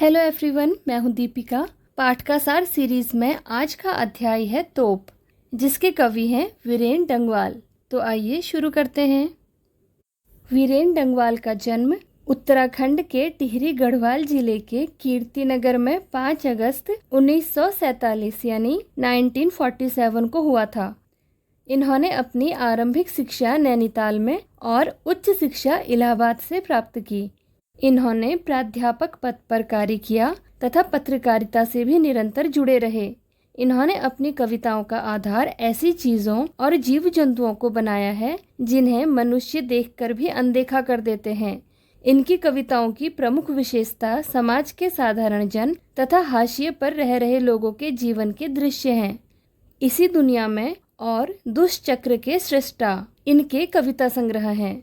Hello everyone, मैं हूं दीपिका। पाठ का सार सीरीज में आज का अध्याय है तोप, जिसके कवि हैं वीरेन डंगवाल। तो आइए शुरू करते हैं। वीरेन डंगवाल का जन्म उत्तराखंड के टिहरी गढ़वाल जिले के कीर्तिनगर में 5 अगस्त 1947 यानी 1947 को हुआ था। इन्होंने अपनी आरंभिक शिक्षा नैनीताल में और उच्च शिक्षा इलाहाबाद से प्राप्त की। इन्होंने प्राध्यापक पद पर कार्य किया तथा पत्रकारिता से भी निरंतर जुड़े रहे। इन्होंने अपनी कविताओं का आधार ऐसी चीजों और जीव जंतुओं को बनाया है जिन्हें मनुष्य देखकर भी अनदेखा कर देते हैं। इनकी कविताओं की प्रमुख विशेषता समाज के साधारण जन तथा हाशिए पर रह रहे लोगों के जीवन के दृश्य हैं। इसी दुनिया में और दुष्चक्र के सृष्टा इनके कविता संग्रह हैं।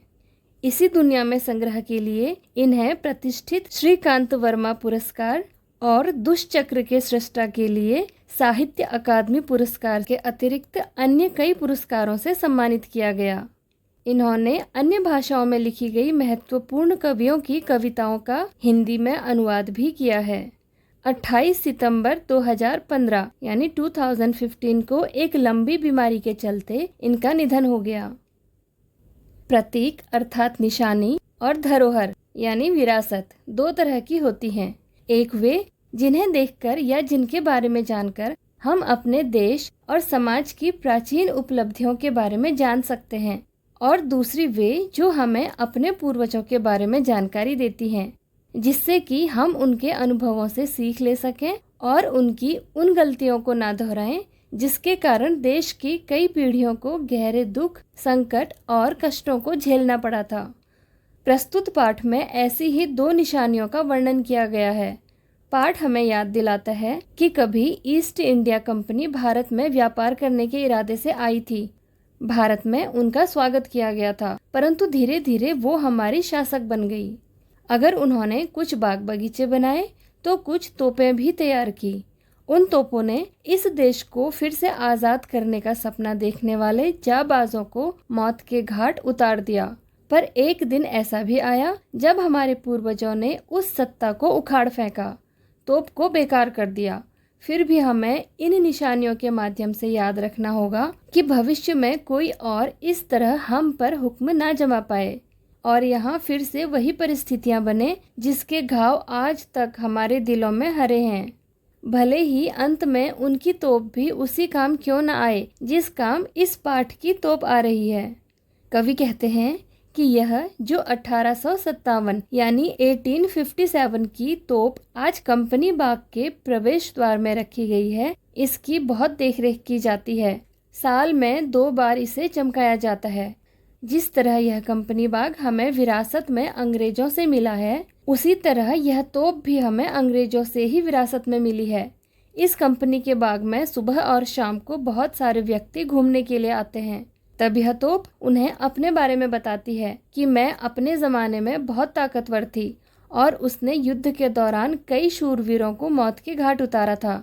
इसी दुनिया में संग्रह के लिए इन्हें प्रतिष्ठित श्रीकांत वर्मा पुरस्कार और दुष्चक्र के सृष्टा के लिए साहित्य अकादमी पुरस्कार के अतिरिक्त अन्य कई पुरस्कारों से सम्मानित किया गया। इन्होंने अन्य भाषाओं में लिखी गई महत्वपूर्ण कवियों की कविताओं का हिंदी में अनुवाद भी किया है। 28 सितंबर 2015 यानी 2015 को एक लंबी बीमारी के चलते इनका निधन हो गया। प्रतीक अर्थात निशानी और धरोहर यानी विरासत 2 तरह की होती हैं। एक वे जिन्हें देखकर या जिनके बारे में जानकर हम अपने देश और समाज की प्राचीन उपलब्धियों के बारे में जान सकते हैं, और दूसरी वे जो हमें अपने पूर्वजों के बारे में जानकारी देती हैं, जिससे कि हम उनके अनुभवों से सीख ले सकें और उनकी उन गलतियों को ना दोहराएं जिसके कारण देश की कई पीढ़ियों को गहरे दुख, संकट और कष्टों को झेलना पड़ा था। प्रस्तुत पाठ में ऐसी ही 2 निशानियों का वर्णन किया गया है। पाठ हमें याद दिलाता है कि कभी ईस्ट इंडिया कंपनी भारत में व्यापार करने के इरादे से आई थी। भारत में उनका स्वागत किया गया था, परंतु धीरे धीरे वो हमारी शासक बन गई। अगर उन्होंने कुछ बाग बगीचे बनाए तो कुछ तोपें भी तैयार की। उन तोपों ने इस देश को फिर से आजाद करने का सपना देखने वाले जाबाजों को मौत के घाट उतार दिया। पर एक दिन ऐसा भी आया जब हमारे पूर्वजों ने उस सत्ता को उखाड़ फेंका, तोप को बेकार कर दिया। फिर भी हमें इन निशानियों के माध्यम से याद रखना होगा कि भविष्य में कोई और इस तरह हम पर हुक्म ना जमा पाए और यहाँ फिर से वही परिस्थितियाँ बने जिसके घाव आज तक हमारे दिलों में हरे हैं। भले ही अंत में उनकी तोप भी उसी काम क्यों न आए जिस काम इस पाठ की तोप आ रही है। कवि कहते हैं कि यह जो 1857 यानी 1857 की तोप आज कंपनी बाग के प्रवेश द्वार में रखी गई है, इसकी बहुत देखरेख की जाती है। साल में 2 बार इसे चमकाया जाता है। जिस तरह यह कंपनी बाग हमें विरासत में अंग्रेजों से मिला है, उसी तरह यह तोप भी हमें अंग्रेजों से ही विरासत में मिली है। इस कंपनी के बाग में सुबह और शाम को बहुत सारे व्यक्ति घूमने के लिए आते हैं। तब यह तोप उन्हें अपने बारे में बताती है कि मैं अपने ज़माने में बहुत ताकतवर थी और उसने युद्ध के दौरान कई शूरवीरों को मौत के घाट उतारा था।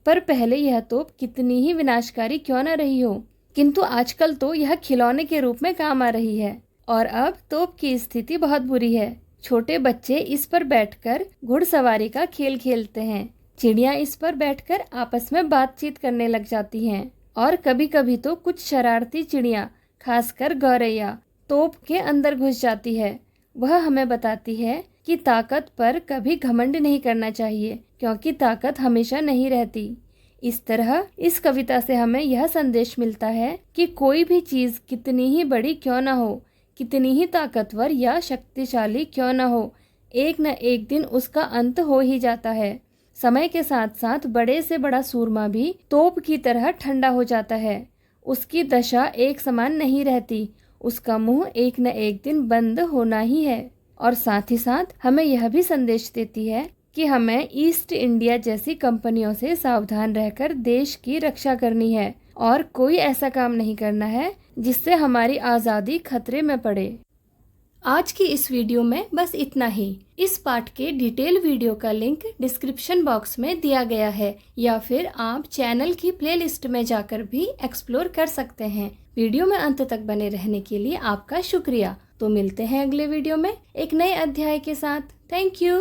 पर पहले यह तोप कितनी ही विनाशकारी क्यों न रही हो, किंतु आजकल तो यह खिलौने के रूप में काम आ रही है और अब तोप की स्थिति बहुत बुरी है। छोटे बच्चे इस पर बैठकर घुड़सवारी का खेल खेलते हैं। चिड़ियां इस पर बैठकर आपस में बातचीत करने लग जाती हैं और कभी कभी तो कुछ शरारती चिड़ियां, खासकर गौरैया, तोप के अंदर घुस जाती है। वह हमें बताती है कि ताकत पर कभी घमंड नहीं करना चाहिए, क्योंकि ताकत हमेशा नहीं रहती। इस तरह इस कविता से हमें यह संदेश मिलता है कि कोई भी चीज कितनी ही बड़ी क्यों न हो, कितनी ही ताकतवर या शक्तिशाली क्यों न हो, एक न एक दिन उसका अंत हो ही जाता है। समय के साथ साथ बड़े से बड़ा सूरमा भी तोप की तरह ठंडा हो जाता है। उसकी दशा एक समान नहीं रहती, उसका मुंह एक न एक दिन बंद होना ही है। और साथ ही साथ हमें यह भी संदेश देती है कि हमें ईस्ट इंडिया जैसी कंपनियों से सावधान रहकर देश की रक्षा करनी है और कोई ऐसा काम नहीं करना है जिससे हमारी आज़ादी खतरे में पड़े। आज की इस वीडियो में बस इतना ही। इस पाठ के डिटेल वीडियो का लिंक डिस्क्रिप्शन बॉक्स में दिया गया है, या फिर आप चैनल की प्लेलिस्ट में जाकर भी एक्सप्लोर कर सकते हैं। वीडियो में अंत तक बने रहने के लिए आपका शुक्रिया। तो मिलते हैं अगले वीडियो में एक नए अध्याय के साथ। Thank you.